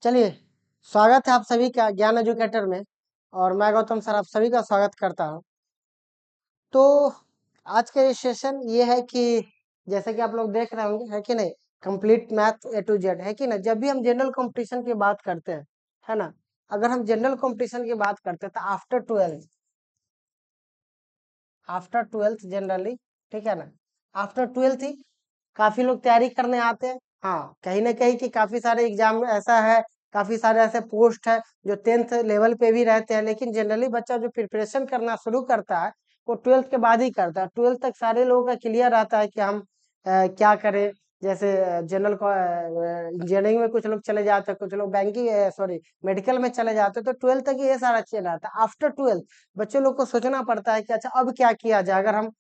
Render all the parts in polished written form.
चलिए, स्वागत है आप सभी का ज्ञान एजुकेटर में। और मैं गौतम सर आप सभी का स्वागत करता हूं। तो आज का ये सेशन ये है कि जैसे कि आप लोग देख रहे होंगे, है कि नहीं, complete math A to Z, है कि ना। जब भी हम जनरल कंपटीशन की बात करते हैं, है ना, अगर हम जनरल कंपटीशन की बात करते हैं तो आफ्टर ट्वेल्थ जनरली, ठीक है ना, आफ्टर ट्वेल्थ ही काफी लोग तैयारी करने आते हैं। हाँ, कहीं ना कहीं कि काफी सारे एग्जाम ऐसा है, काफी सारे ऐसे पोस्ट है जो 10th लेवल पे भी रहते हैं, लेकिन जनरली बच्चा जो प्रिपरेशन करना शुरू करता है वो 12th के बाद ही करता है। 12th तक सारे लोगों का क्लियर रहता है कि हम क्या करें। जैसे जनरल इंजीनियरिंग में कुछ लोग चले जाते हैं, कुछ लोग बैंकिंग सॉरी मेडिकल में चले जाते हैं। तो 12th तक ये सारा चल रहा था। आफ्टर 12th बच्चे लोग को सोचना पड़ता है कि अच्छा अब क्या किया जाए। अगर हम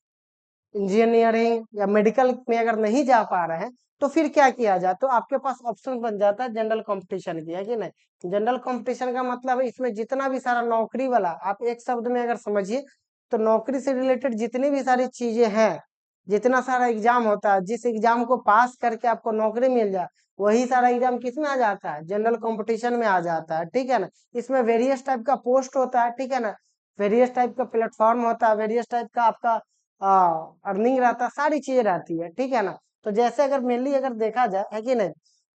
इंजीनियरिंग या मेडिकल में अगर नहीं जा पा रहे हैं तो फिर क्या किया जाए। तो आपके पास ऑप्शन बन जाता है जनरल कंपटीशन की, है कि नहीं। जनरल कंपटीशन का मतलब है इसमें जितना भी सारा नौकरी वाला, आप एक शब्द में अगर समझिए तो नौकरी से रिलेटेड जितनी भी सारी चीजें हैं, जितना सारा एग्जाम होता है, जिस एग्जाम को पास करके आपको नौकरी मिल जाए, वही सारा एग्जाम किस में आ जाता है, जनरल कंपटीशन में आ जाता है, ठीक है ना। इसमें वेरियस टाइप का पोस्ट होता है, ठीक है ना, वेरियस टाइप का प्लेटफॉर्म होता है, वेरियस टाइप का आपका अर्निंग रहता है, सारी चीजें रहती है, ठीक है ना। तो जैसे अगर मेनली अगर देखा जाए, है कि नहीं,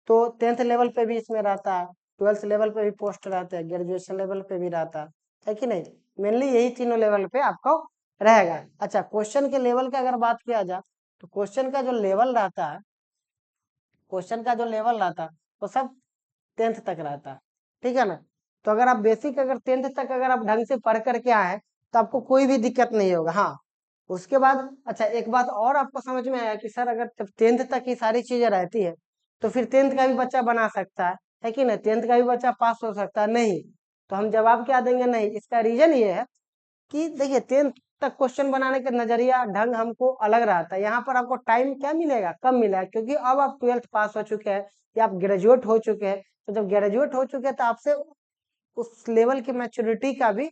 तो 10th लेवल पे भी इसमें रहता है, 12th लेवल पे भी पोस्ट रहते हैं, ग्रेजुएशन लेवल पे भी रहता है कि नहीं। मेनली यही तीनों लेवल पे आपको रहेगा। अच्छा, क्वेश्चन के लेवल का अगर बात किया जाए तो क्वेश्चन का जो लेवल रहता है, क्वेश्चन का जो लेवल रहता है वो सब 10th तक रहता है, ठीक है ना। तो अगर आप बेसिक अगर 10th तक अगर आप ढंग से पढ़ करके आए तो आपको कोई भी दिक्कत नहीं होगा। हाँ, उसके बाद अच्छा एक बात और आपको समझ में आया कि सर अगर जब 10th तक की सारी चीजें रहती है तो फिर 10th का भी बच्चा बना सकता है कि नहीं, 10th का भी बच्चा पास हो सकता है। नहीं, तो हम जवाब क्या देंगे, नहीं। इसका रीजन ये है कि देखिए 10th तक क्वेश्चन बनाने का नजरिया ढंग हमको अलग रहता है। यहाँ पर आपको टाइम क्या मिलेगा, कम मिलेगा, क्योंकि अब आप 12th पास हो चुके हैं या आप ग्रेजुएट हो चुके हैं। तो जब ग्रेजुएट हो चुके हैं तो आपसे उस लेवल की मैच्योरिटी का भी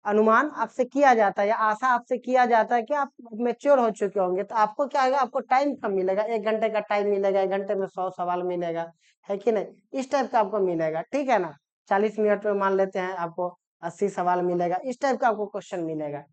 अनुमान आपसे किया जाता है या आशा आपसे किया जाता है कि आप मेच्योर हो चुके होंगे। तो आपको क्या होगा, आपको टाइम कम मिलेगा, 1 घंटे का टाइम मिलेगा, 1 घंटे में 100 सवाल मिलेगा, है कि नहीं। इस टाइप का आपको मिलेगा, ठीक है ना। 40 मिनट में मान लेते हैं आपको 80 सवाल मिलेगा, इस टाइप का आपको क्वेश्चन मिलेगा,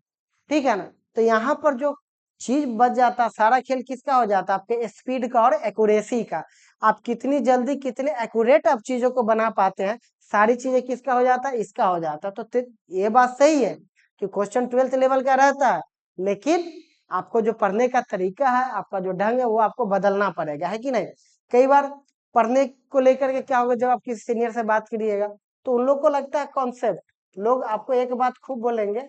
ठीक है ना। तो यहाँ पर जो चीज बच जाता, सारा खेल किसका हो जाता, आपके स्पीड का और एक्यूरेसी का। आप कितनी जल्दी कितने एक्यूरेट आप चीजों को बना पाते हैं, सारी चीजें किसका हो जाता है, इसका हो जाता है। तो ये बात सही है कि क्वेश्चन 12th लेवल का रहता है, लेकिन आपको जो पढ़ने का तरीका है, आपका जो ढंग है, वो आपको बदलना पड़ेगा, है कि नहीं। कई बार पढ़ने को लेकर के क्या होगा, जब आप किसी सीनियर से बात करिएगा तो उन लोग को लगता है कॉन्सेप्ट। लोग आपको एक बात खूब बोलेंगे,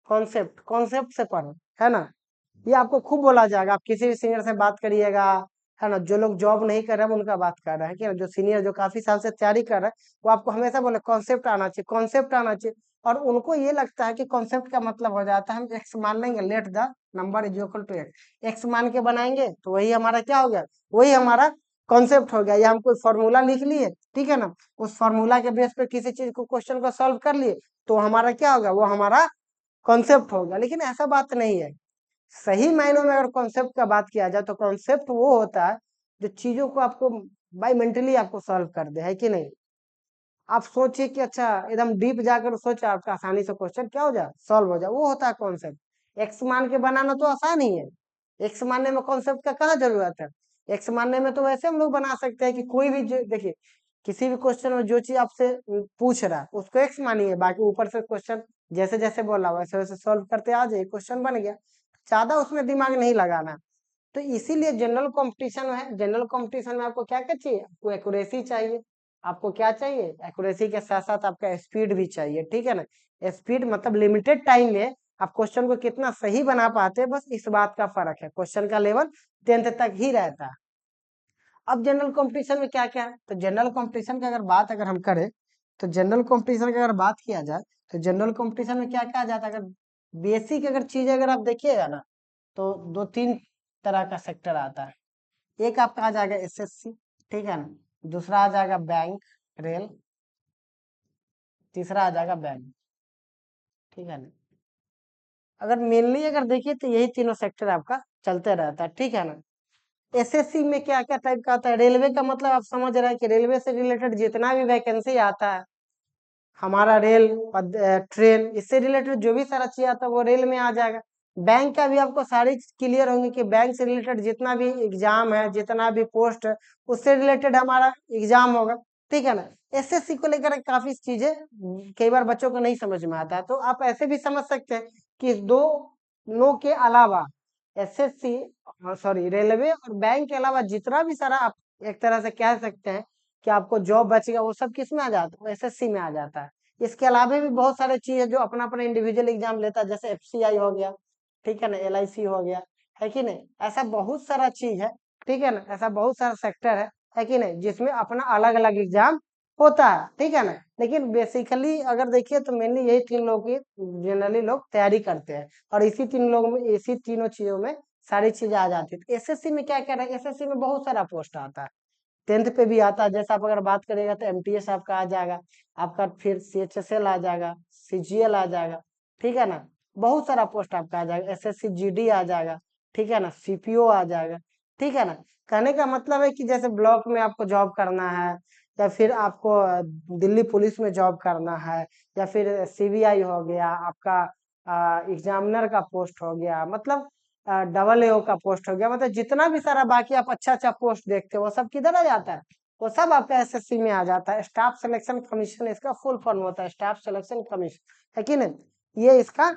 कॉन्सेप्ट, कॉन्सेप्ट से पढ़ो, है ना। ये आपको खूब बोला जाएगा। आप किसी भी सीनियर से बात करिएगा, है ना, जो लोग जॉब नहीं कर रहे हैं उनका बात कर रहे हैं, कि ना, जो सीनियर जो काफी साल से तैयारी कर रहे हैं वो आपको हमेशा बोले कॉन्सेप्ट आना चाहिए, कॉन्सेप्ट आना चाहिए। और उनको ये लगता है कि कॉन्सेप्ट का मतलब हो जाता है हम एक्स मान लेंगे, let the number is equal to x, x मान के बनाएंगे तो वही हमारा क्या हो गया, वही हमारा कॉन्सेप्ट हो गया। या हम कोई फॉर्मूला लिख लिए, ठीक है ना, उस फॉर्मूला के बेस पे किसी चीज को क्वेश्चन को सॉल्व कर लिए तो हमारा क्या होगा, वो हमारा कॉन्सेप्ट होगा। लेकिन ऐसा बात नहीं है। सही मायनों में अगर कॉन्सेप्ट का बात किया जाए तो कॉन्सेप्ट वो होता है जो चीजों को आपको बाई मेंटली आपको सॉल्व कर दे, है कि नहीं। आप सोचिए कि अच्छा एकदम डीप जाकर सोचे, आपका आसानी से क्वेश्चन क्या हो जाए, सॉल्व हो जाए, वो होता है कॉन्सेप्ट। एक्स मान के बनाना तो आसान ही है, एक्स मानने में कॉन्सेप्ट का कहाँ जरूरत है। एक्स मानने में तो वैसे हम लोग बना सकते हैं कि कोई भी देखिए किसी भी क्वेश्चन में जो चीज आपसे पूछ रहा है उसको एक्स मानिए, बाकी ऊपर से क्वेश्चन जैसे जैसे बोला वैसे वैसे सॉल्व करते आ जाए, क्वेश्चन बन गया। ज्यादा उसमें दिमाग नहीं लगाना। तो इसीलिए जनरल कंपटीशन है, जनरल कंपटीशन में आपको क्या क्या चाहिए, आपको एक्यूरेसी चाहिए। आपको क्या चाहिए, एक्यूरेसी के साथ साथ आपका स्पीड भी चाहिए, ठीक है ना। स्पीड मतलब लिमिटेड टाइम में आप क्वेश्चन को कितना सही बना पाते हैं, बस इस बात का फर्क है। क्वेश्चन का लेवल 10th तक ही रहता है। अब जनरल कंपटीशन में क्या क्या है, तो जनरल कंपटीशन की अगर बात अगर हम करें तो जनरल कंपटीशन की अगर बात किया जाए तो जनरल कंपटीशन में क्या क्या आ जाता है। अगर बेसिक अगर चीज अगर आप देखिएगा ना तो 2-3 तरह का सेक्टर आता है। एक आपका आ जाएगा एसएससी, ठीक है ना, दूसरा आ जाएगा बैंक रेल, तीसरा आ जाएगा बैंक, ठीक है ना। अगर मेनली अगर देखिए तो यही तीनों सेक्टर आपका चलते रहता है, ठीक है ना। एसएससी में क्या क्या टाइप का आता है? रेलवे का मतलब आप समझ रहे हैं कि रेलवे से रिलेटेड जितना भी वैकेंसी आता है, हमारा रेल ट्रेन इससे रिलेटेड जो भी सारा चीज आता है वो रेल में आ जाएगा। बैंक का भी आपको सारी क्लियर होंगे कि बैंक से रिलेटेड जितना भी एग्जाम है, जितना भी पोस्ट है, उससे रिलेटेड हमारा एग्जाम होगा, ठीक है ना। एसएससी को लेकर काफी चीजें कई बार बच्चों को नहीं समझ में आता है, तो आप ऐसे भी समझ सकते हैं कि दो नो के अलावा एसएससी, सॉरी, रेलवे और बैंक के अलावा जितना भी सारा आप एक तरह से कह सकते हैं कि आपको जॉब बचेगा, वो सब किस में आ जाता है? एसएससी में आ जाता है। इसके अलावा भी बहुत सारे चीज है जो अपना अपना इंडिविजुअल एग्जाम लेता है, जैसे एफसीआई हो गया, ठीक है ना, एलआईसी हो गया, है कि नहीं। ऐसा बहुत सारा चीज है, ठीक है ना, ऐसा बहुत सारा सेक्टर है कि नहीं, जिसमें अपना अलग अलग एग्जाम होता है, ठीक है ना। लेकिन बेसिकली अगर देखिए तो मेनली यही तीन लोग की जनरली लोग तैयारी करते हैं, और इसी तीन लोग में, इसी तीनों चीजों में सारी चीजें आ जाती है। एसएससी में क्या कह रहा है? एसएससी में बहुत सारा पोस्ट आता है, 10th पे भी आता है। जैसे आप अगर बात करेगा तो एमटीएस आपका आ जाएगा, आपका फिर सीएचएसएल आ जाएगा, सीजीएल आ जाएगा, ठीक है ना। बहुत सारा पोस्ट आपका आ जाएगा, एसएससी जीडी आ जाएगा, ठीक है ना, सीपीओ आ जाएगा, ठीक है ना। कहने का मतलब है कि जैसे ब्लॉक में आपको जॉब करना है, या फिर आपको दिल्ली पुलिस में जॉब करना है, या फिर सीबीआई हो गया आपका, एग्जामिनर का पोस्ट हो गया, मतलब डबल एओ का पोस्ट हो गया, मतलब जितना भी सारा बाकी आप अच्छा अच्छा पोस्ट देखते हो वो सब किधर आ जाता है? वो सब आपका एसएससी में आ जाता है। स्टाफ सिलेक्शन कमीशन इसका फुल फॉर्म होता है, स्टाफ सिलेक्शन कमीशन, है कि नहीं। ये इसका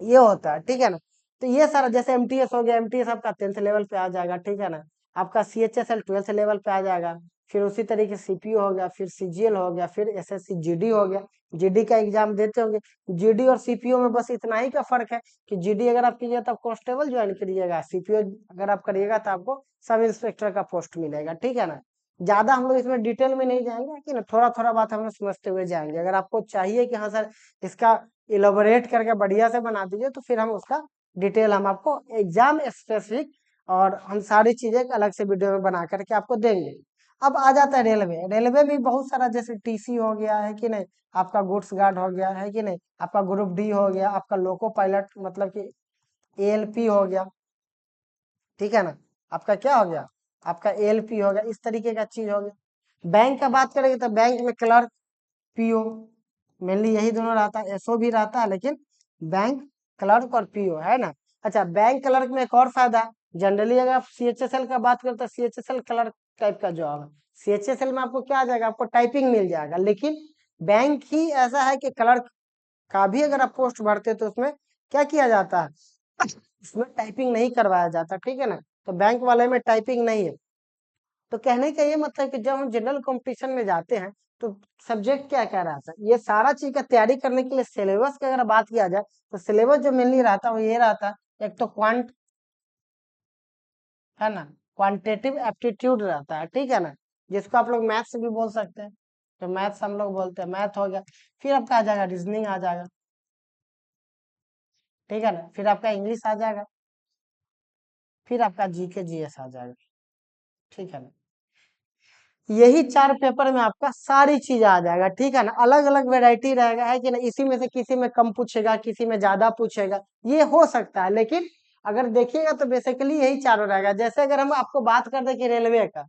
ये होता है, ठीक है ना। तो ये सारा जैसे एमटीएस हो गया, एमटीएस आपका 10th लेवल पे आ जाएगा, ठीक है ना। आपका सीएचएसएल 12th लेवल पे आ जाएगा। फिर उसी तरीके से सीपीओ हो गया, फिर सीजीएल हो गया, फिर एसएससी जीडी हो गया। जीडी का एग्जाम देते होंगे। जीडी और सीपीओ में बस इतना ही का फर्क है कि जीडी अगर आप कीजिएगा तब कांस्टेबल ज्वाइन करिएगा, सीपीओ अगर आप करिएगा तो आपको सब इंस्पेक्टर का पोस्ट मिलेगा, ठीक है ना। ज्यादा हम लोग इसमें डिटेल में नहीं जाएंगे कि ना, थोड़ा थोड़ा बात हम लोग समझते हुए जाएंगे। अगर आपको चाहिए कि हाँ सर इसका इलोबोरेट करके बढ़िया से बना दीजिए, तो फिर हम उसका डिटेल हम आपको एग्जाम स्पेसिफिक और हम सारी चीजें एक अलग से वीडियो में बना करके आपको देंगे। अब आ जाता है रेलवे। रेलवे भी बहुत सारा, जैसे टीसी हो गया, है कि नहीं, आपका गुड्स गार्ड हो गया, है कि नहीं, आपका ग्रुप डी हो गया, आपका लोको पायलट मतलब कि एएलपी हो गया, ठीक है ना। आपका क्या हो गया? आपका एएलपी हो गया, इस तरीके का चीज हो गया। बैंक का बात करेंगे तो बैंक में क्लर्क, पीओ, मेनली यही दोनों रहता है। एसओ भी रहता है, लेकिन बैंक क्लर्क और पीओ, है ना। अच्छा, बैंक क्लर्क में एक और फायदा है। जनरली अगर आप सीएचएसएल का बात करते हैं, सीएचएसएल क्लर्क टाइप का जॉब है। सीएचएसएल में आपको क्या आ जाएगा? आपको टाइपिंग मिल जाएगा। लेकिन बैंक ही ऐसा है कि क्लर्क का भी अगर आप पोस्ट भरते हैं तो उसमें क्या किया जाता है? उसमें टाइपिंग नहीं करवाया जाता, ठीक है ना। तो बैंक वाले में टाइपिंग नहीं है। तो कहने का ये मतलब कि जब हम जनरल कंपटीशन में जाते हैं तो सब्जेक्ट क्या क्या रहता है? ये सारा चीज का तैयारी करने के लिए सिलेबस की अगर बात किया जाए तो सिलेबस जो मेनली रहता है वो ये रहता है। एक तो क्वांट, है ना, क्वांटिटेटिव एप्टीट्यूड रहता है, ठीक है ना, जिसको आप लोग मैथ्स भी बोल सकते हैं। तो मैथ्स हम लोग बोलते हैं, मैथ हो गया। फिर आपका आ जाएगा रीजनिंग आ जाएगा, ठीक है ना। फिर आपका इंग्लिश आ जाएगा। फिर आपका जीके जीएस आ जाएगा, ठीक है ना। यही 4 पेपर में आपका सारी चीज आ जाएगा, ठीक है ना। अलग अलग वेराइटी रहेगा, है कि ना। इसी में से किसी में कम पूछेगा, किसी में ज्यादा पूछेगा, ये हो सकता है। लेकिन अगर देखिएगा तो बेसिकली यही चारों रहेगा। जैसे अगर हम आपको बात कर दे कि रेलवे का,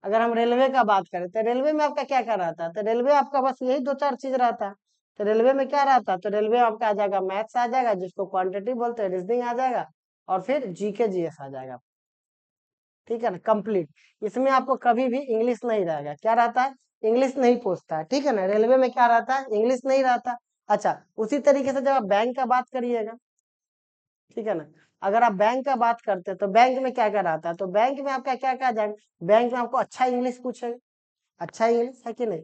अगर हम रेलवे का बात करें तो रेलवे में आपका क्या क्या रहता है? तो रेलवे आपका बस यही दो चार चीज रहता है। तो रेलवे में क्या रहता है? तो रेलवे आपका आ जाएगा मैथ्स आ जाएगा, जिसको क्वांटिटी बोलते हैं, रीजनिंग आ जाएगा, और फिर जीके जीएस आ जाएगा, ठीक है ना, कंप्लीट। इसमें आपको कभी भी इंग्लिश नहीं रहेगा। क्या रहता है? इंग्लिश नहीं पूछता है, ठीक है ना। रेलवे में क्या रहता है? इंग्लिश नहीं रहता। अच्छा, उसी तरीके से जब आप बैंक का बात करिएगा, ठीक है ना, अगर आप बैंक का बात करते हैं तो बैंक में क्या क्या रहता है? तो बैंक में आपका क्या क्या जाएगा? बैंक में आपको अच्छा इंग्लिश पूछेगा, अच्छा इंग्लिश, है कि नहीं।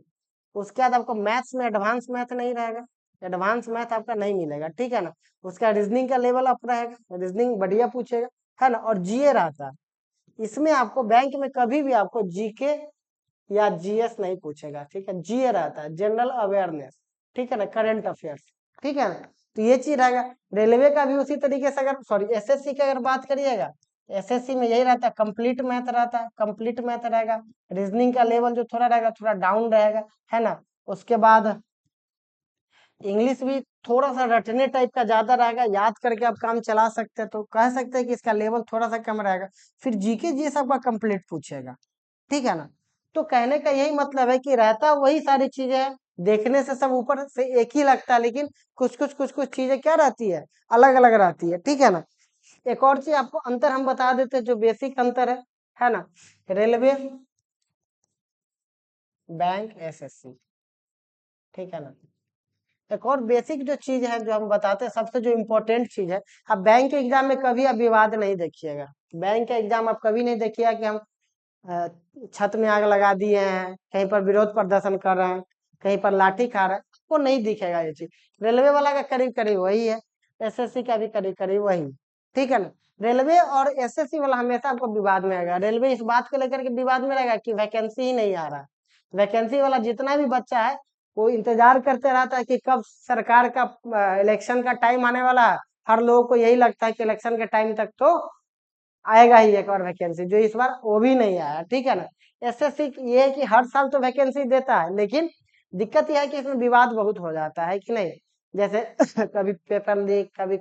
उसके बाद आपको मैथ्स में एडवांस मैथ नहीं रहेगा, एडवांस मैथ आपका नहीं मिलेगा, ठीक है ना। उसका रीजनिंग का लेवल अप रहेगा, रीजनिंग बढ़िया पूछेगा, है ना। और जीए रहता है। इसमें आपको बैंक में कभी भी आपको जीके या जीएस नहीं पूछेगा, ठीक है। जीए रहता है, जनरल अवेयरनेस, ठीक है ना, करंट अफेयर्स, ठीक है ना। तो ये चीज रहेगा। रेलवे का भी उसी तरीके से, अगर सॉरी एसएससी की अगर बात करिएगा, एसएससी में यही रहता है, कंप्लीट मैथ रहता है, कंप्लीट मैथ रहेगा। रीजनिंग का लेवल जो थोड़ा रहेगा, थोड़ा डाउन रहेगा, है ना। उसके बाद इंग्लिश भी थोड़ा सा रटने टाइप का ज्यादा रहेगा, याद करके आप काम चला सकते हैं, तो कह सकते हैं कि इसका लेवल थोड़ा सा कम रहेगा। फिर जीके जी सबका कंप्लीट पूछेगा, ठीक है ना। तो कहने का यही मतलब है कि रहता वही सारी चीजें हैं, देखने से सब ऊपर से एक ही लगता है, लेकिन कुछ कुछ चीजें क्या रहती है, अलग अलग रहती है, ठीक है ना। एक और चीज आपको अंतर हम बता देते हैं, जो बेसिक अंतर है ना। रेलवे, बैंक, एसएससी, ठीक है ना। एक और बेसिक जो चीज है जो हम बताते हैं, सबसे जो इम्पोर्टेंट चीज है, आप बैंक के एग्जाम में कभी आप विवाद नहीं देखिएगा। बैंक का एग्जाम आप कभी नहीं देखिएगा कि हम अ, छत में आग लगा दिए हैं, कहीं पर विरोध प्रदर्शन कर रहे हैं, कहीं पर लाठी खा रहे हैं, आपको नहीं दिखेगा ये चीज। रेलवे वाला का करीब करीब वही है, एसएससी का भी करीब करीब वही, ठीक है ना। रेलवे और एसएससी वाला हमेशा आपको विवाद में आएगा। रेलवे इस बात को लेकर के विवाद में रहेगा कि वैकेंसी ही नहीं आ रहा। वैकेंसी वाला जितना भी बच्चा है, वो इंतजार करते रहता है कि कब सरकार का इलेक्शन का टाइम आने वाला है। हर लोगों को यही लगता है कि इलेक्शन के टाइम तक तो आएगा ही एक और वैकेंसी, जो इस बार वो भी नहीं आया, ठीक है ना। एसएससी ये है कि हर साल तो वैकेंसी देता है, लेकिन दिक्कत यह है कि इसमें विवाद बहुत हो जाता है कि नहीं। जैसे कभी पेपर लीक, कभी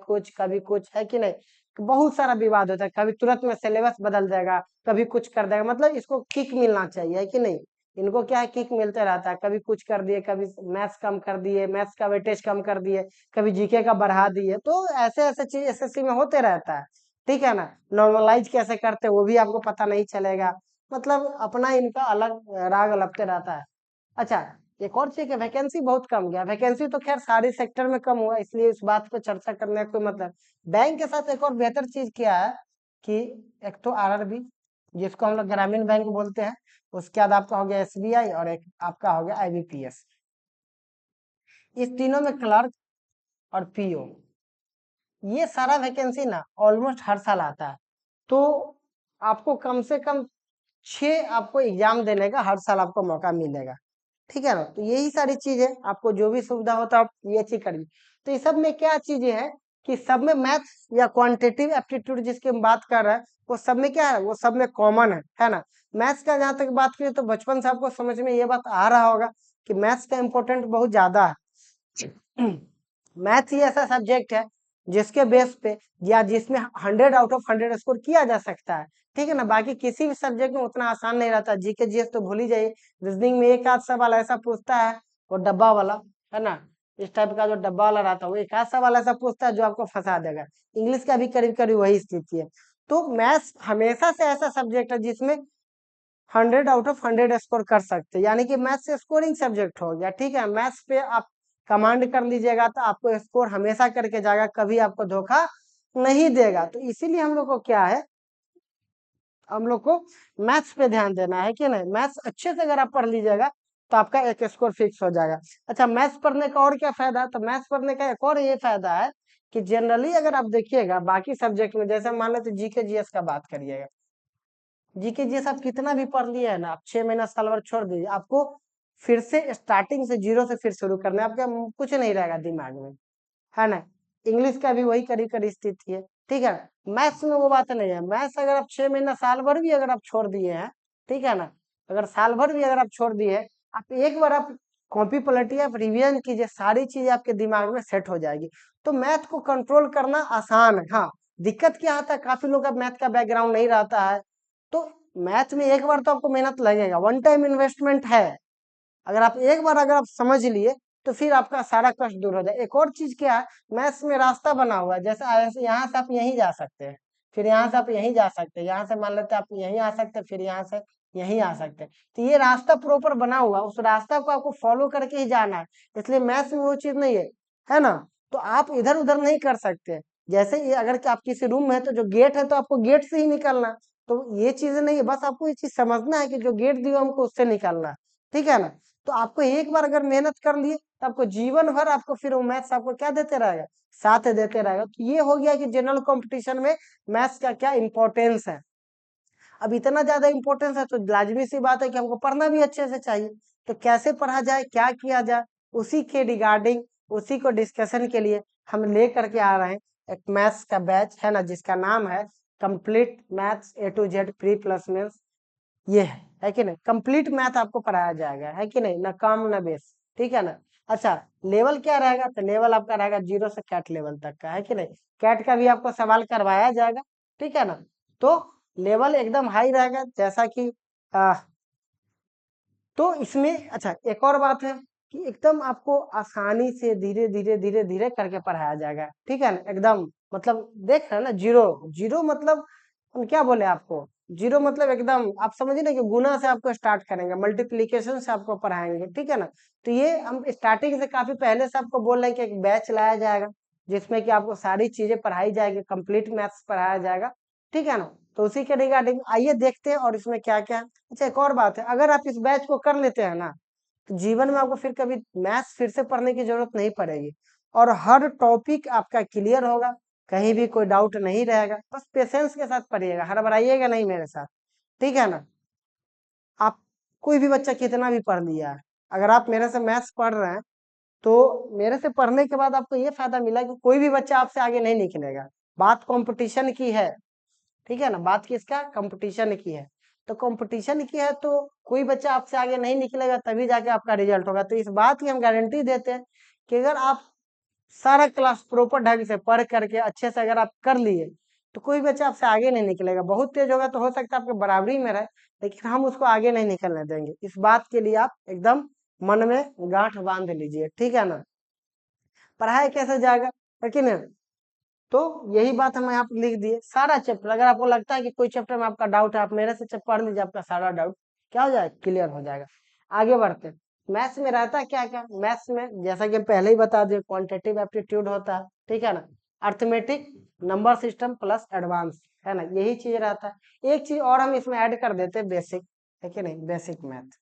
कुछ है कि नहीं, बहुत सारा विवाद होता है। कभी तुरंत में सिलेबस बदल जाएगा, कभी कुछ कर देगा, मतलब इसको किक मिलना चाहिए, है कि नहीं। इनको क्या है, किक मिलते रहता है, कभी कुछ कर दिए, कभी मैथ्स कम कर दिए, मैथ्स का वेटेज कम कर दिए, कभी जीके का बढ़ा दिए, तो ऐसे ऐसे चीज एसएससी में होते रहता है, ठीक है ना। नॉर्मलाइज कैसे करते वो भी आपको पता नहीं चलेगा, मतलब अपना इनका अलग राग लपटे रहता है। अच्छा, एक और चीज है, वैकेंसी बहुत कम गया। वैकेंसी तो खैर सारे सेक्टर में कम हुआ, इसलिए इस बात पे चर्चा करने का कोई मतलब। बैंक के साथ एक और बेहतर चीज क्या है कि एक तो आरआरबी, जिसको हम लोग ग्रामीण बैंक बोलते हैं, उसके बाद आपका हो गया एसबीआई, और एक आपका हो गया आईबीपीएस। इस तीनों में क्लर्क और पीओ, ये सारा वैकेंसी ना ऑलमोस्ट हर साल आता है। तो आपको कम से कम 6 आपको एग्जाम देने का हर साल आपको मौका मिलेगा, ठीक है ना। तो यही सारी चीजें, आपको जो भी सुविधा होता है आप ये चीज करिए। तो इस सब में क्या चीजें हैं कि सब में मैथ्स या क्वांटिटेटिव एप्टीट्यूड जिसकी हम बात कर रहे हैं, वो सब में क्या है, वो सब में कॉमन है ना। मैथ्स का जहां तक बात करें तो बचपन से आपको समझ में ये बात आ रहा होगा कि मैथ्स का इम्पोर्टेंट बहुत ज्यादा है। मैथ्स ही ऐसा सब्जेक्ट है जिसके बेस पे या जिसमें 100 आउट ऑफ 100 स्कोर किया जा सकता है, ठीक है ना। बाकी किसी भी सब्जेक्ट में उतना आसान नहीं रहता। जीके जीएस तो भूल ही जाइए, रीजनिंग में एक आध सवाल ऐसा पूछता है, वो डब्बा वाला, है ना। इस टाइप का जो डब्बा वाला रहता है, वो एक आध सवाल ऐसा पूछता है जो आपको फंसा देगा। इंग्लिश का भी करीब करीब वही स्थिति है। तो मैथ्स हमेशा से ऐसा सब्जेक्ट है जिसमें 100 आउट ऑफ 100 स्कोर कर सकते हैं, यानी कि मैथ्स स्कोरिंग सब्जेक्ट हो गया, ठीक है। मैथ्स पे आप कमांड कर लीजिएगा तो आपको स्कोर हमेशा करके जाएगा, कभी आपको धोखा नहीं देगा। तो इसीलिए हम लोग को क्या है, हम लोग को मैथ्स पे ध्यान देना है कि नहीं। मैथ्स अच्छे से अगर आप पढ़ लीजिएगा तो आपका एक स्कोर फिक्स हो जाएगा। अच्छा, मैथ्स पढ़ने का और क्या फायदा है, तो मैथ्स पढ़ने का एक और ये फायदा है कि जनरली अगर आप देखिएगा बाकी सब्जेक्ट में, जैसे मान लो तो जीके जीएस का बात करिएगा, जीके जीएस आप कितना भी पढ़ लिए है ना, आप 6 महीना साल भर छोड़ दीजिए, आपको फिर से स्टार्टिंग से जीरो से फिर शुरू करना है, आपका कुछ नहीं रहेगा दिमाग में, है ना। इंग्लिश का भी वही करीब करीब स्थिति है, ठीक है। मैथ्स में वो बात नहीं है। मैथ्स अगर आप 6 महीना साल भर भी अगर आप छोड़ दिए हैं, ठीक है ना, अगर साल भर भी अगर आप छोड़ दिए हैं, आप एक बार आप कॉपी पलटिए, आप रिवीजन कीजिए, सारी चीजें आपके दिमाग में सेट हो जाएगी। तो मैथ को कंट्रोल करना आसान है। हाँ, दिक्कत क्या आता है, काफी लोग का मैथ का बैकग्राउंड नहीं रहता है, तो मैथ में एक बार तो आपको मेहनत लगेगा, वन टाइम इन्वेस्टमेंट है। अगर आप एक बार अगर आप समझ लिए तो फिर आपका सारा कष्ट दूर हो जाए। एक और चीज क्या है, मैथ्स में रास्ता बना हुआ है, जैसे यहाँ से आप यहीं जा सकते हैं, फिर यहाँ से आप यहीं जा सकते हैं, यहाँ से मान लेते हैं आप यहीं आ सकते हैं, फिर यहाँ से यहीं आ सकते हैं। तो ये रास्ता प्रॉपर बना हुआ, उस रास्ता को आपको फॉलो करके ही जाना है। इसलिए मैथ्स में वो चीज नहीं है ना। तो आप इधर उधर नहीं कर सकते। जैसे ये अगर आप किसी रूम में है तो जो गेट है तो आपको गेट से ही निकलना। तो ये चीज नहीं है, बस आपको ये चीज समझना है कि जो गेट दिया हमको उससे निकलना है, ठीक है ना। तो आपको एक बार अगर मेहनत कर लिए तो आपको जीवन भर आपको फिर वो मैथ्स आपको क्या देते रहेगा, साथ देते रहेगा। तो ये हो गया कि जनरल कंपटीशन में मैथ्स का क्या इंपॉर्टेंस है। अब इतना ज्यादा इंपॉर्टेंस है तो लाजमी सी बात है कि हमको पढ़ना भी अच्छे से चाहिए। तो कैसे पढ़ा जाए, क्या किया जाए, उसी के रिगार्डिंग, उसी को डिस्कशन के लिए हम ले करके आ रहे हैं एक मैथ्स का बैच, है ना, जिसका नाम है complete maths A to Z pre plus mains. ये है कि नहीं, कंप्लीट मैथ आपको पढ़ाया जाएगा, है कि नहीं, ना कम ना बेस, ठीक है ना। अच्छा, लेवल क्या रहेगा? तो लेवल आपका रहेगा 0 से कैट लेवल तक का, है कि नहीं? कैट का भी आपको सवाल करवाया जाएगा, ठीक है ना? तो लेवल एकदम हाई रहेगा, जैसा कि तो इसमें अच्छा एक और बात है कि एकदम आपको आसानी से धीरे धीरे धीरे धीरे करके पढ़ाया जाएगा, ठीक है ना? एकदम मतलब देख रहे हैं ना, जीरो जीरो मतलब हम क्या बोले आपको, जीरो मतलब एकदम आप समझिए ना कि गुना से आपको स्टार्ट करेंगे, मल्टीप्लीकेशन से आपको पढ़ाएंगे, ठीक है ना? तो ये हम स्टार्टिंग से काफी पहले से आपको बोल रहे हैं कि एक बैच लाया जाएगा जिसमें कि आपको सारी चीजें पढ़ाई जाएगी, कंप्लीट मैथ्स पढ़ाया जाएगा, ठीक है ना? तो उसी के रिगार्डिंग आइए देखते हैं और इसमें क्या क्या है। अच्छा एक और बात है, अगर आप इस बैच को कर लेते हैं ना, तो जीवन में आपको फिर कभी मैथ्स फिर से पढ़ने की जरूरत नहीं पड़ेगी और हर टॉपिक आपका क्लियर होगा, कहीं भी कोई डाउट नहीं रहेगा। बस पेशेंस के साथ पढ़िएगा, हड़बड़ाइएगा नहीं मेरे साथ, ठीक है ना? आप कोई भी बच्चा कितना भी पढ़ लिया है, अगर आप मेरे से मैथ्स पढ़ रहे हैं तो मेरे से पढ़ने के बाद आपको ये फायदा मिला कि कोई भी बच्चा आपसे आगे नहीं निकलेगा। बात कंपटीशन की है, ठीक है ना? बात किसका? कंपटीशन की है। तो कंपटीशन की है तो कोई बच्चा आपसे आगे नहीं निकलेगा, तभी जाके आपका रिजल्ट होगा। तो इस बात की हम गारंटी देते हैं कि अगर आप सारा क्लास प्रॉपर ढंग से पढ़ करके अच्छे से अगर आप कर लिए तो कोई बच्चा आपसे आगे नहीं निकलेगा। बहुत तेज होगा तो हो सकता है आपके बराबरी में रहे, लेकिन हम उसको आगे नहीं निकलने देंगे। इस बात के लिए आप एकदम मन में गांठ बांध लीजिए, ठीक है ना? पढ़ाई कैसे जाएगा, है कि नहीं? तो यही बात हम यहाँ पर लिख दिए। सारा चैप्टर अगर आपको लगता है कि कोई चैप्टर में आपका डाउट है, आप मेरे से पढ़ लीजिए, आपका सारा डाउट क्या हो जाएगा? क्लियर हो जाएगा। आगे बढ़ते हैं। मैथ्स में रहता है क्या क्या? मैथ्स में जैसा कि पहले ही बता दिए, क्वांटिटेटिव एप्टीट्यूड होता है, ठीक है ना? Arithmetic, number system plus advance, है ना? यही चीज रहता है। एक चीज और हम इसमें ऐड कर देते हैं, बेसिक, है कि नहीं? बेसिक मैथ,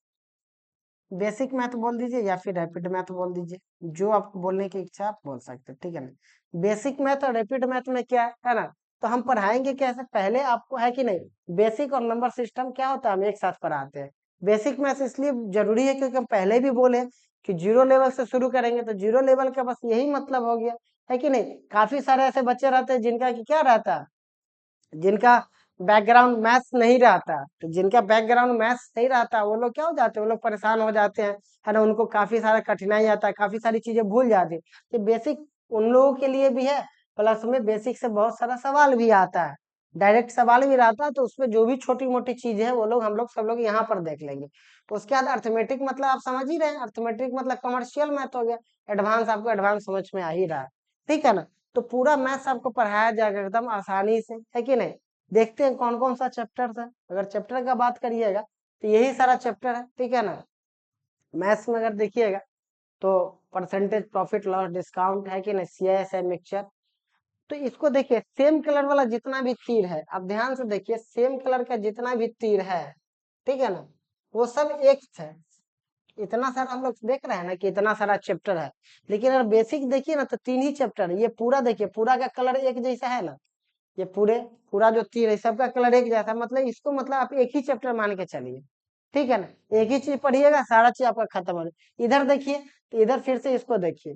बेसिक मैथ बोल दीजिए या फिर रैपिड मैथ बोल दीजिए, जो आपको बोलने की इच्छा आप बोल सकते हैं, ठीक है ना? बेसिक मैथ और रैपिड मैथ में क्या है ना, तो हम पढ़ाएंगे कैसे? पहले आपको, है कि नहीं, बेसिक और नंबर सिस्टम क्या होता है हम एक साथ पढ़ाते हैं। बेसिक मैथ इसलिए जरूरी है क्योंकि हम पहले भी बोले कि जीरो लेवल से शुरू करेंगे, तो जीरो लेवल का बस यही मतलब हो गया, है कि नहीं? काफी सारे ऐसे बच्चे रहते हैं जिनका कि क्या रहता है, जिनका बैकग्राउंड मैथ्स नहीं रहता, तो जिनका बैकग्राउंड मैथ्स नहीं रहता वो लोग क्या हो जाते हैं, वो लोग परेशान हो जाते हैं, है ना? उनको काफी सारा कठिनाई आता है, काफी सारी चीजें भूल जाते हैं। तो बेसिक उन लोगों के लिए भी है, प्लस में बेसिक से बहुत सारा सवाल भी आता है, डायरेक्ट सवाल भी रहता है, तो उसमें जो भी छोटी मोटी चीजें है वो लोग हम लोग सब लोग यहाँ पर देख लेंगे। तो उसके बाद अर्थमेटिक मतलब आप समझ ही रहे हैं, अर्थमेटिक मतलब कमर्शियल मैथ हो गया। एडवांस आपको एडवांस समझ में आ ही रहा है, ठीक है ना? तो पूरा मैथ्स आपको पढ़ाया जाएगा एकदम आसानी से, है कि नहीं? देखते हैं कौन कौन सा चैप्टर है। अगर चैप्टर का बात करिएगा तो यही सारा चैप्टर है, ठीक है ना? मैथ्स में अगर देखिएगा तो परसेंटेज, प्रॉफिट लॉस, डिस्काउंट, है कि नहीं, सीआईएस है, मिक्सचर। तो इसको देखिए, सेम कलर वाला जितना भी तीर है, आप ध्यान से देखिए, सेम कलर का जितना भी तीर है, ठीक है ना, वो सब एक है। इतना सारा हम लोग देख रहे हैं ना कि इतना सारा चैप्टर है, लेकिन अगर बेसिक देखिए ना तो 3 ही चैप्टर है। ये पूरा देखिए, पूरा का कलर एक जैसा है ना, ये पूरा जो तीर है सबका कलर एक जैसा, मतलब इसको मतलब आप एक ही चैप्टर मान के चलिए, ठीक है ना? एक ही चीज पढ़िएगा, सारा चीज आपका खत्म हो जाए। इधर देखिए, तो इधर फिर से इसको देखिए,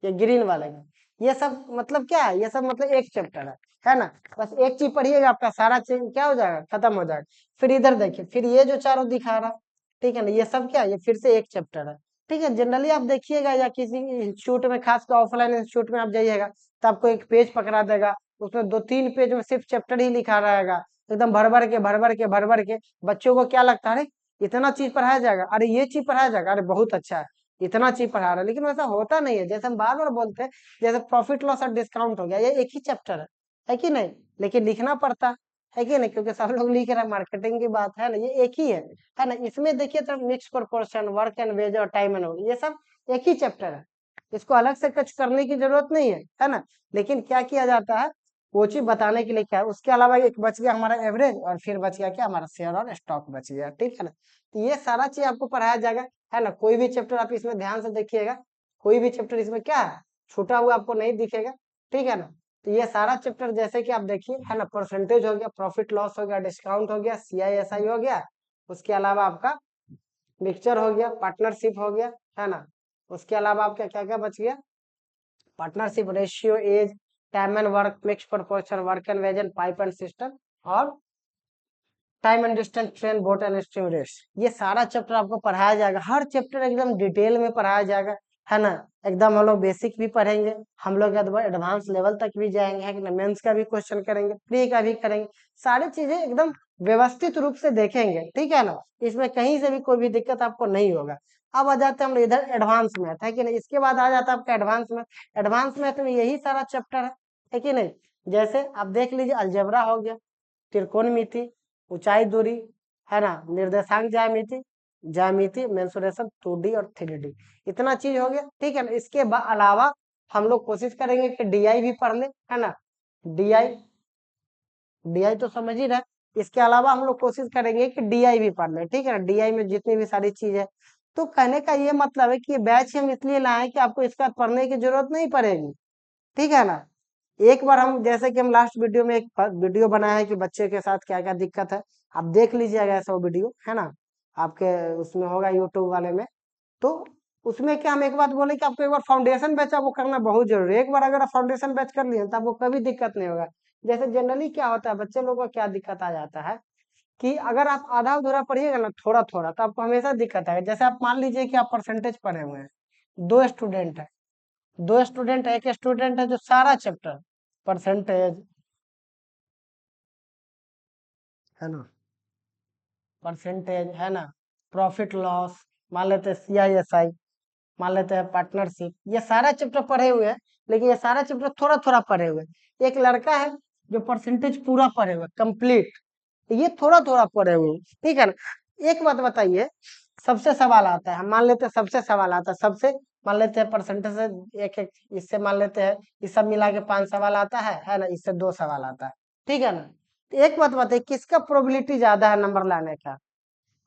ये ग्रीन वाले में, ये सब मतलब क्या है? ये सब मतलब एक चैप्टर है ना? बस एक चीज पढ़िएगा, आपका सारा चीज क्या हो जाएगा? खत्म हो जाएगा। फिर इधर देखिए, फिर ये जो चारों दिखा रहा, ठीक है ना, ये सब क्या, ये फिर से एक चैप्टर है, ठीक है? जनरली आप देखिएगा या किसी इंस्टीट्यूट में, खासकर ऑफलाइन इंस्टीट्यूट में आप जाइएगा तो आपको एक पेज पकड़ा देगा, उसमें 2-3 पेज में सिर्फ चैप्टर ही लिखा रहेगा, एकदम भर भर के भर भर के भर भर के। बच्चों को क्या लगता है, अरे इतना चीज पढ़ाया जाएगा, अरे ये चीज पढ़ाया जाएगा, अरे बहुत अच्छा है, इतना चीज पढ़ा रहा है। लेकिन वैसा होता नहीं है, जैसे हम बार बार बोलते हैं, जैसे प्रॉफिट लॉस और डिस्काउंट हो गया, ये एक ही चैप्टर है कि नहीं? लेकिन लिखना पड़ता है कि नहीं, क्योंकि सब लोग लिख रहे हैं, मार्केटिंग की बात है ना, ये एक ही है ना? इसमें देखिए तो mix proportion, work and wage और टाइम एंड वर्क, ये सब एक ही चैप्टर है, इसको अलग से कुछ करने की जरूरत नहीं है ना? लेकिन क्या किया जाता है, वो चीज बताने के लिए क्या है, उसके अलावा एक बच गया हमारा एवरेज, और फिर बच गया क्या, हमारा शेयर और स्टॉक बच गया, ठीक है ना? तो ये सारा चीज आपको पढ़ाया जाएगा, है ना? कोई भी चैप्टर आप इसमें ध्यान से देखिएगा, कोई भी चैप्टर इसमें क्या है, छूटा हुआ आपको नहीं दिखेगा, ठीक है ना? तो ये सारा चैप्टर जैसे कि आप देखिए, है ना, परसेंटेज हो गया, प्रॉफिट लॉस हो गया, डिस्काउंट हो गया, सीआईएसआई हो गया, उसके अलावा आपका मिक्सचर हो गया, पार्टनरशिप हो गया, है ना? उसके अलावा आपका क्या क्या बच गया, partnership, ratio, age, time and work, mix proportion, work and wage, pipe and system, और time and distance, train, boat and stream race. ये सारा चैप्टर आपको पढ़ाया जाएगा, हर चैप्टर एकदम डिटेल में पढ़ाया जाएगा, है ना, एकदम हम लोग बेसिक भी पढ़ेंगे, हम लोग एडवांस लेवल तक भी जाएंगे, है कि ना, मेंस का भी क्वेश्चन करेंगे, प्री का भी करेंगे, सारी चीजें एकदम व्यवस्थित रूप से देखेंगे, ठीक है ना, इसमें कहीं से भी कोई भी दिक्कत आपको नहीं होगा। अब आ जाते हैं हम लोग इधर एडवांस मैथ, है कि नहीं, इसके बाद आ जाता है आपका एडवांस मैथ। एडवांस मैथ में यही सारा चैप्टर है कि नहीं, जैसे आप देख लीजिए अलजेब्रा हो गया, त्रिकोणमिति, ऊंचाई दूरी, है ना, निर्देशांक ज्यामिति, ज्यामिति, मेंसुरेशन 2D और 3D, इतना चीज हो गया, ठीक है ना। इसके अलावा हम लोग कोशिश करेंगे कि डीआई भी पढ़ ले, है ना, डीआई, डीआई तो समझ ही रहे। इसके अलावा हम लोग कोशिश करेंगे कि डीआई भी पढ़ ले, ठीक है ना, डीआई में जितनी भी सारी चीज है। तो कहने का ये मतलब है कि ये बैच हम इसलिए लाए कि आपको इसका पढ़ने की जरूरत नहीं पड़ेगी, ठीक है ना। एक बार हम, जैसे कि हम लास्ट वीडियो में एक वीडियो बनाया है कि बच्चे के साथ क्या क्या दिक्कत है, आप देख लीजिएगा ऐसा वो वीडियो, है ना, आपके उसमें होगा यूट्यूब वाले में। तो उसमें क्या हम एक बात बोले कि आपको एक बार फाउंडेशन बैच आपको करना बहुत जरूरी है। एक बार अगर आप फाउंडेशन बैच कर लिए तो आपको कभी दिक्कत नहीं होगा। जैसे जनरली क्या होता है, बच्चे लोगों को क्या दिक्कत आ जाता है कि अगर आप आधा अधूरा पढ़िएगा ना, थोड़ा थोड़ा, तो आपको हमेशा दिक्कत आएगा। जैसे आप मान लीजिए कि आप परसेंटेज पढ़े हुए हैं, दो स्टूडेंट है, दो स्टूडेंट है, एक स्टूडेंट है जो सारा चैप्टर परसेंटेज, है ना, परसेंटेज, है ना, प्रॉफिट लॉस, मान लेते हैं CISI, मान लेते हैं पार्टनरशिप, ये सारा चैप्टर पढ़े हुए हैं, लेकिन ये सारा चैप्टर थोड़ा थोड़ा पढ़े हुए हैं। एक लड़का है जो परसेंटेज पूरा पढ़े हुए कंप्लीट, ये थोड़ा थोड़ा पढ़े हुए, ठीक है ना। एक बात बताइए, सबसे सवाल आता है, हम मान लेते हैं सबसे सवाल आता है, सबसे मान लेते हैं परसेंटेज से एक एक, इससे मान लेते हैं ये सब मिला के 5 सवाल आता है ना, इससे 2 सवाल आता है, ठीक है ना। तो एक बात बताइए, किसका प्रोबेबिलिटी ज्यादा है नंबर लाने का,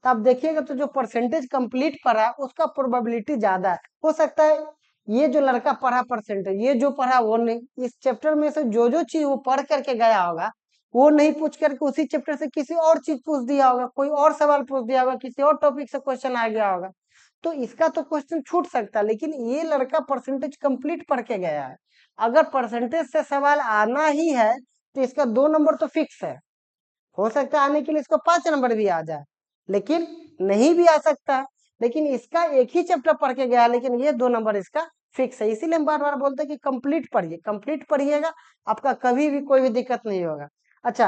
तो आप देखिएगा तो जो परसेंटेज कंप्लीट पढ़ा है उसका प्रोबेबिलिटी ज्यादा है। हो सकता है ये जो लड़का पढ़ा परसेंटेज, ये जो पढ़ा वो नहीं, इस चैप्टर में से जो जो चीज वो पढ़ करके गया होगा वो नहीं पूछ करके उसी चैप्टर से किसी और चीज पूछ दिया होगा, कोई और सवाल पूछ दिया होगा, किसी और टॉपिक से क्वेश्चन आ गया होगा, तो इसका तो क्वेश्चन छूट सकता है। लेकिन ये लड़का परसेंटेज कंप्लीट पढ़ के गया है, अगर परसेंटेज से सवाल आना ही है तो इसका 2 नंबर तो फिक्स है। हो सकता है आने के लिए इसको 5 नंबर भी आ जाए, लेकिन नहीं भी आ सकता है। लेकिन इसका एक ही चैप्टर पढ़ के गया, लेकिन ये 2 नंबर इसका फिक्स है। इसीलिए हम बार बार बोलते हैं कि कंप्लीट पढ़िए, कंप्लीट पढ़िएगा, आपका कभी भी कोई भी दिक्कत नहीं होगा। अच्छा,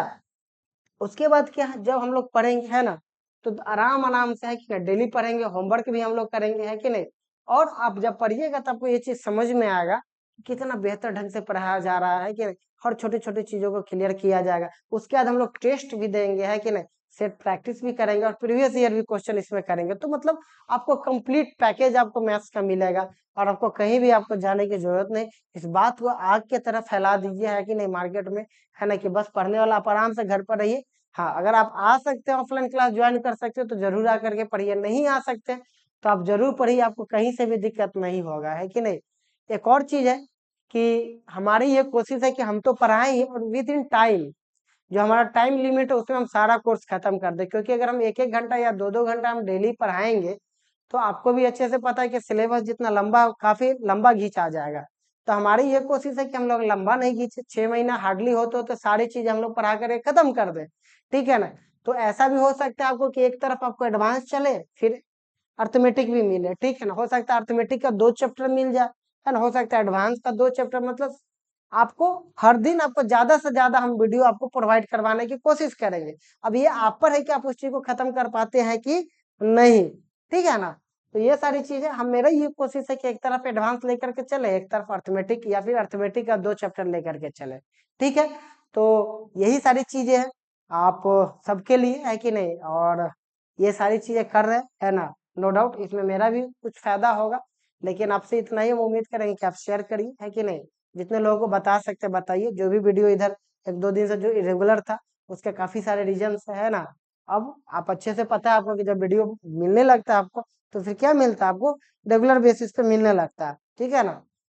उसके बाद क्या है, जब हम लोग पढ़ेंगे, है ना, तो आराम आराम से, है कि ना, डेली पढ़ेंगे, होमवर्क भी हम लोग करेंगे, है कि नहीं। और आप जब पढ़िएगा तो आपको ये चीज समझ में आएगा कि कितना बेहतर ढंग से पढ़ाया जा रहा है कि नहीं, हर छोटी छोटी चीजों को क्लियर किया जाएगा। उसके बाद हम लोग टेस्ट भी देंगे, है कि नहीं, सेट प्रैक्टिस भी करेंगे और प्रीवियस ईयर भी क्वेश्चन इसमें करेंगे। तो मतलब आपको कंप्लीट पैकेज आपको मैथ्स का मिलेगा, और आपको कहीं भी आपको जाने की जरूरत नहीं। इस बात को आग की तरह फैला दीजिए, है कि नहीं, मार्केट में, है ना, कि बस पढ़ने वाला आप आराम से घर पर रहिए। हाँ, अगर आप आ सकते हैं ऑफलाइन क्लास ज्वाइन कर सकते हो तो जरूर आकर के पढ़िए, नहीं आ सकते तो आप जरूर पढ़िए, आपको कहीं से भी दिक्कत नहीं होगा, है कि नहीं। एक और चीज है कि हमारी ये कोशिश है कि हम तो पढ़ाएं ही, और विद इन टाइम, जो हमारा टाइम लिमिट है उसमें हम सारा कोर्स खत्म कर दे। क्योंकि अगर हम एक एक घंटा या दो दो घंटा हम डेली पढ़ाएंगे तो आपको भी अच्छे से पता है कि सिलेबस जितना लंबा, काफी लंबा घिंचा जाएगा। तो हमारी ये कोशिश है कि हम लोग लंबा नहीं खींचे, 6 महीना हार्डली हो तो सारी चीज हम लोग पढ़ा कर खत्म कर दें, ठीक है ना। तो ऐसा भी हो सकता है आपको कि एक तरफ आपको एडवांस चले, फिर अर्थमेटिक भी मिले, ठीक है ना। हो सकता है अर्थमेटिक का 2 चैप्टर मिल जाए, है ना, हो सकता है एडवांस का 2 चैप्टर, मतलब आपको हर दिन आपको ज्यादा से ज्यादा हम वीडियो आपको प्रोवाइड करवाने की कोशिश करेंगे। अब ये आप पर है कि आप उस चीज को खत्म कर पाते हैं कि नहीं, ठीक है ना। तो ये सारी चीजें हम, मेरा ये कोशिश है कि एक तरफ एडवांस लेकर के चले, एक तरफ अर्थमेटिक, या फिर अर्थमेटिक का 2 चैप्टर लेकर के चले, ठीक है। तो यही सारी चीजें हैं आप सबके लिए, है कि नहीं। और ये सारी चीजें कर रहे हैं, है ना, नो डाउट इसमें मेरा भी कुछ फायदा होगा। लेकिन आपसे इतना ही हम उम्मीद करेंगे कि आप शेयर करिए, है कि नहीं, जितने लोगों को बता सकते बताइए। जो भी वीडियो इधर एक दो दिन से जो इरेगुलर था उसके काफी सारे रीजन है ना। अब आप अच्छे से पता है आपको कि जब वीडियो मिलने लगता है आपको, तो फिर क्या मिलता है आपको, रेगुलर बेसिस पे मिलने लगता है, ठीक है ना।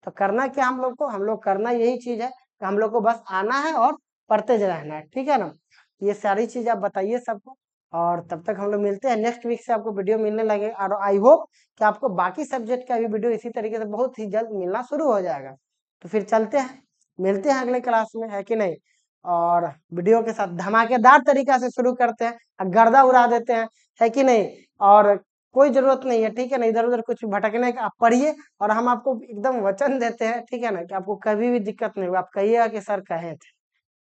तो करना क्या हम लोग को, हम लोग करना यही चीज है कि हम लोग को बस आना है और पढ़ते रहना है, ठीक है ना। ये सारी चीज आप बताइए सबको, और तब तक हम लोग मिलते हैं नेक्स्ट वीक से आपको वीडियो मिलने लगे। और आई होप कि आपको बाकी सब्जेक्ट का भी वीडियो इसी तरीके से बहुत ही जल्द मिलना शुरू हो जाएगा। तो फिर चलते हैं, मिलते हैं अगले क्लास में, है कि नहीं। और वीडियो के साथ धमाकेदार तरीका से शुरू करते हैं, गर्दा उड़ा देते हैं, है कि नहीं। और कोई जरूरत नहीं है, ठीक है ना, इधर उधर कुछ भटकने का। आप पढ़िए और हम आपको एकदम वचन देते हैं, ठीक है ना, कि आपको कभी भी दिक्कत नहीं होगा। आप कहिएगा कि सर कहे थे,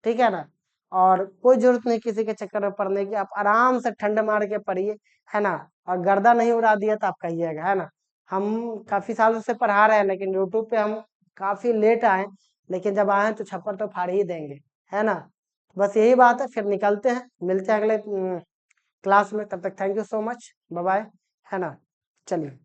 ठीक है ना। और कोई जरूरत नहीं किसी के चक्कर में पढ़ने की, आप आराम से ठंड मार के पढ़िए, है ना। और गर्दा नहीं उड़ा दिया तो आप कहिएगा, है ना। हम काफी सालों से पढ़ा रहे हैं, लेकिन यूट्यूब पे हम काफी लेट आए, लेकिन जब आए तो छप्पर तो फाड़ ही देंगे, है ना। बस यही बात है, फिर निकलते हैं, मिलते हैं अगले क्लास में। तब तक thank you so much, bye bye, है ना। चलिए।